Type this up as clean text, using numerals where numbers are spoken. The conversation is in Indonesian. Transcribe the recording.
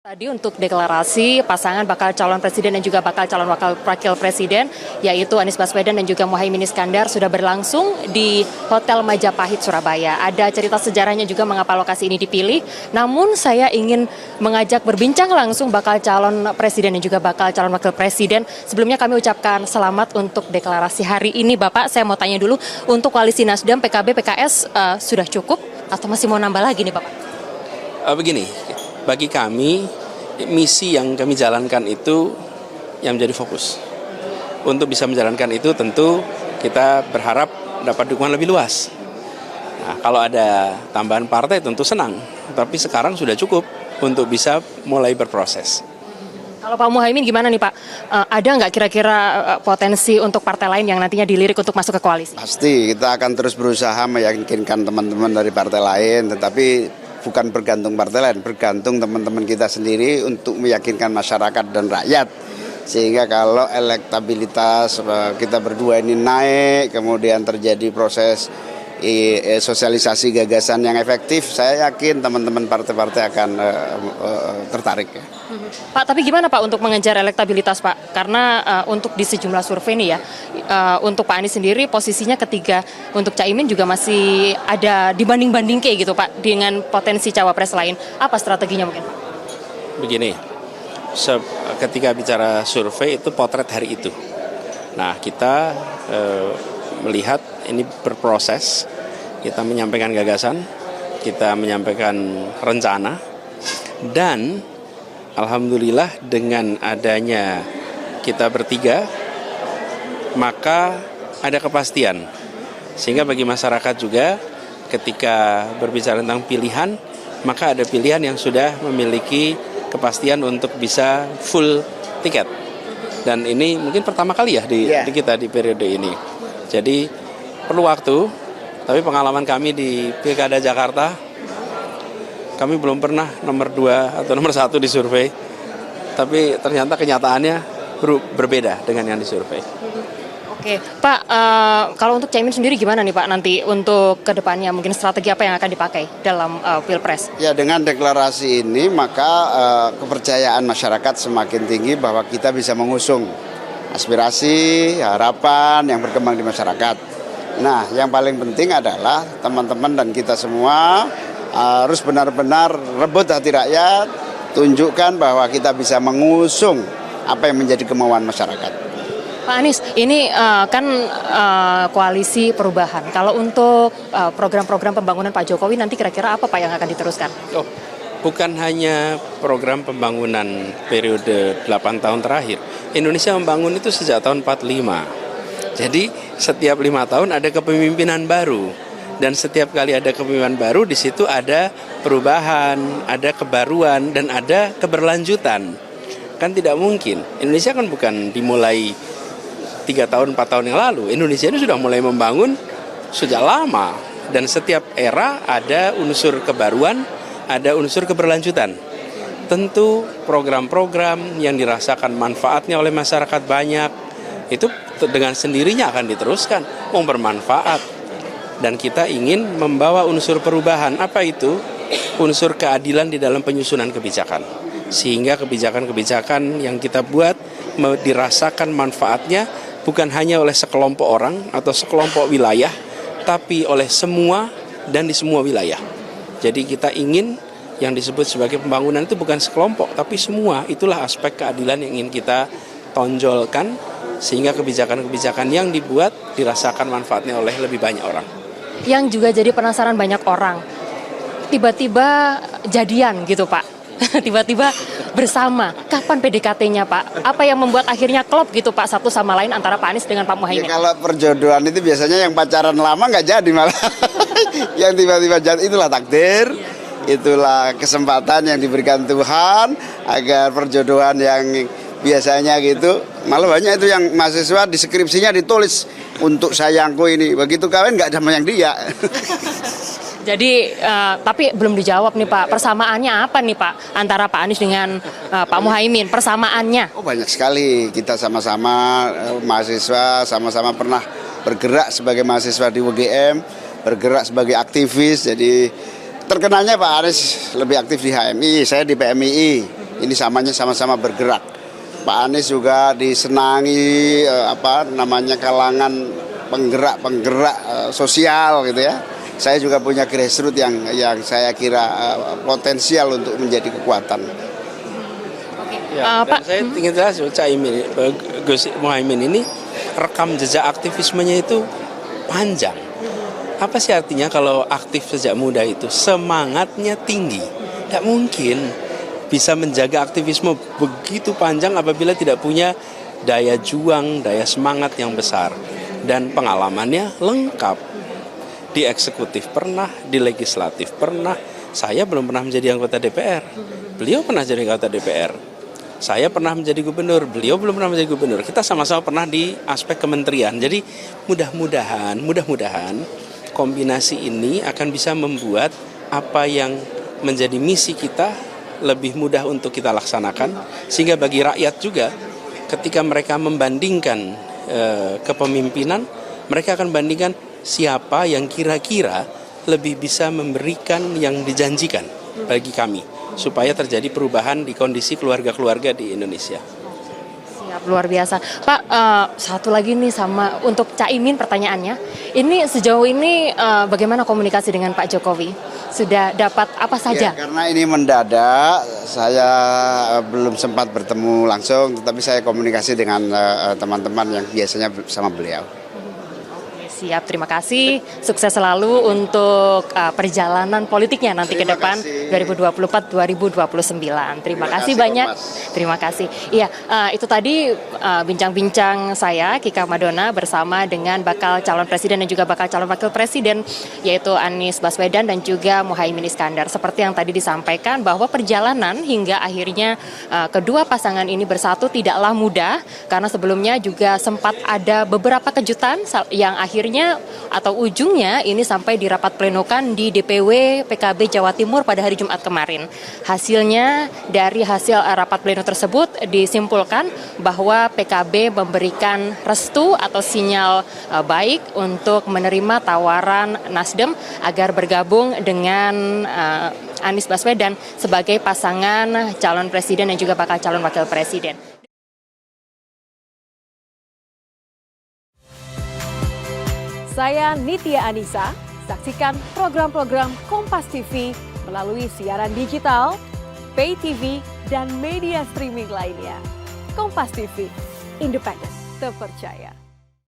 Tadi untuk deklarasi pasangan bakal calon presiden dan juga bakal calon wakil presiden, yaitu Anies Baswedan dan juga Muhaimin Iskandar sudah berlangsung di Hotel Majapahit, Surabaya. Ada cerita sejarahnya juga mengapa lokasi ini dipilih. Namun saya ingin mengajak berbincang langsung bakal calon presiden dan juga bakal calon wakil presiden. Sebelumnya kami ucapkan selamat untuk deklarasi hari ini, Bapak. Saya mau tanya dulu, untuk koalisi Nasdem, PKB, PKS sudah cukup atau masih mau nambah lagi nih, Bapak? Begini, bagi kami, misi yang kami jalankan itu yang menjadi fokus. Untuk bisa menjalankan itu tentu kita berharap dapat dukungan lebih luas. Nah, kalau ada tambahan partai tentu senang, tapi sekarang sudah cukup untuk bisa mulai berproses. Kalau Pak Muhaimin gimana nih Pak? Ada nggak kira-kira potensi untuk partai lain yang nantinya dilirik untuk masuk ke koalisi? Pasti kita akan terus berusaha meyakinkan teman-teman dari partai lain, tetapi bukan bergantung partai lain, bergantung teman-teman kita sendiri untuk meyakinkan masyarakat dan rakyat. Sehingga kalau elektabilitas kita berdua ini naik, kemudian terjadi proses sosialisasi gagasan yang efektif, saya yakin teman-teman partai-partai akan tertarik. Ya. Pak, tapi gimana Pak untuk mengejar elektabilitas Pak? Karena untuk di sejumlah survei nih ya, untuk Pak Anies sendiri posisinya ketiga, untuk Caimin juga masih ada dibanding-banding kayak gitu Pak, dengan potensi cawapres lain. Apa strateginya mungkin Pak? Begini, ketika bicara survei itu potret hari itu. Nah, kita melihat ini berproses, kita menyampaikan gagasan, kita menyampaikan rencana, dan alhamdulillah dengan adanya kita bertiga, maka ada kepastian. Sehingga bagi masyarakat juga ketika berbicara tentang pilihan, maka ada pilihan yang sudah memiliki kepastian untuk bisa full tiket. Dan ini mungkin pertama kali ya di kita di periode ini. Jadi perlu waktu, tapi pengalaman kami di Pilkada Jakarta, kami belum pernah nomor 2 atau nomor 1 di survei, tapi ternyata kenyataannya berbeda dengan yang disurvei. Oke, Pak, kalau untuk Caimin sendiri gimana nih Pak nanti untuk kedepannya, mungkin strategi apa yang akan dipakai dalam Pilpres? Ya, dengan deklarasi ini maka kepercayaan masyarakat semakin tinggi bahwa kita bisa mengusung aspirasi, harapan yang berkembang di masyarakat. Nah, yang paling penting adalah teman-teman dan kita semua harus benar-benar rebut hati rakyat, tunjukkan bahwa kita bisa mengusung apa yang menjadi kemauan masyarakat. Pak Anies, ini kan koalisi perubahan. Kalau untuk program-program pembangunan Pak Jokowi nanti kira-kira apa Pak yang akan diteruskan? Bukan hanya program pembangunan periode 8 tahun terakhir. Indonesia membangun itu sejak tahun 45. Jadi setiap 5 tahun ada kepemimpinan baru. Dan setiap kali ada kepemimpinan baru, di situ ada perubahan, ada kebaruan, dan ada keberlanjutan. Kan tidak mungkin. Indonesia kan bukan dimulai 3 tahun, 4 tahun yang lalu. Indonesia ini sudah mulai membangun sejak lama. Dan setiap era ada unsur kebaruan, ada unsur keberlanjutan. Tentu program-program yang dirasakan manfaatnya oleh masyarakat banyak, itu dengan sendirinya akan diteruskan, bermanfaat. Dan kita ingin membawa unsur perubahan. Apa itu? Unsur keadilan di dalam penyusunan kebijakan. Sehingga kebijakan-kebijakan yang kita buat dirasakan manfaatnya bukan hanya oleh sekelompok orang atau sekelompok wilayah, tapi oleh semua dan di semua wilayah. Jadi kita ingin yang disebut sebagai pembangunan itu bukan sekelompok, tapi semua. Itulah aspek keadilan yang ingin kita tonjolkan, sehingga kebijakan-kebijakan yang dibuat dirasakan manfaatnya oleh lebih banyak orang. Yang juga jadi penasaran banyak orang, tiba-tiba jadian gitu Pak, tiba-tiba bersama. Kapan PDKT-nya Pak? Apa yang membuat akhirnya klop gitu Pak, satu sama lain antara Pak Anies dengan Pak Muhaimin? Ya, kalau perjodohan itu biasanya yang pacaran lama nggak jadi malah. Yang tiba-tiba jadi, itulah takdir, itulah kesempatan yang diberikan Tuhan agar perjodohan yang biasanya gitu, malah banyak itu yang mahasiswa di skripsinya ditulis untuk sayangku ini, begitu kawin nggak sama yang dia. Jadi tapi belum dijawab nih Pak, persamaannya apa nih Pak antara Pak Anies dengan Pak Muhaimin, persamaannya? Oh, banyak sekali, kita sama-sama mahasiswa, sama-sama pernah bergerak sebagai mahasiswa di UGM, bergerak sebagai aktivis. Jadi terkenalnya Pak Anies lebih aktif di HMI, saya di PMII. Ini sama-sama bergerak. Pak Anies juga disenangi kalangan penggerak sosial gitu ya. Saya juga punya grassroots yang saya kira potensial untuk menjadi kekuatan. Ya, dan saya ingin jelas Gus Muhaimin ini rekam jejak aktivismenya itu panjang. Apa sih artinya kalau aktif sejak muda itu? Semangatnya tinggi. Tidak mungkin bisa menjaga aktivisme begitu panjang apabila tidak punya daya juang, daya semangat yang besar. Dan pengalamannya lengkap. Di eksekutif pernah, di legislatif pernah. Saya belum pernah menjadi anggota DPR. Beliau pernah jadi anggota DPR. Saya pernah menjadi gubernur, beliau belum pernah menjadi gubernur. Kita sama-sama pernah di aspek kementerian. Jadi mudah-mudahan kombinasi ini akan bisa membuat apa yang menjadi misi kita lebih mudah untuk kita laksanakan. Sehingga bagi rakyat juga ketika mereka membandingkan kepemimpinan, mereka akan bandingkan siapa yang kira-kira lebih bisa memberikan yang dijanjikan bagi kami, supaya terjadi perubahan di kondisi keluarga-keluarga di Indonesia. Siap, luar biasa. Pak, satu lagi nih sama untuk Caimin pertanyaannya. Ini sejauh ini bagaimana komunikasi dengan Pak Jokowi? Sudah dapat apa saja? Ya, karena ini mendadak, saya belum sempat bertemu langsung, tetapi saya komunikasi dengan teman-teman yang biasanya bersama beliau. Siap, terima kasih. Sukses selalu untuk perjalanan politiknya nanti ke depan 2024-2029. Terima kasih banyak. Terima kasih. Iya, itu tadi bincang-bincang saya Kika Madona bersama dengan bakal calon presiden dan juga bakal calon wakil presiden yaitu Anies Baswedan dan juga Muhaimin Iskandar. Seperti yang tadi disampaikan bahwa perjalanan hingga akhirnya kedua pasangan ini bersatu tidaklah mudah karena sebelumnya juga sempat ada beberapa kejutan yang akhirnya atau ujungnya ini sampai di rapat plenokan di DPW PKB Jawa Timur pada hari Jumat kemarin. Hasilnya dari hasil rapat pleno tersebut disimpulkan bahwa PKB memberikan restu atau sinyal baik untuk menerima tawaran Nasdem agar bergabung dengan Anies Baswedan sebagai pasangan calon presiden dan juga bakal calon wakil presiden. Saya Nitya Anissa, saksikan program-program Kompas TV melalui siaran digital, pay TV, dan media streaming lainnya. Kompas TV, independen, terpercaya.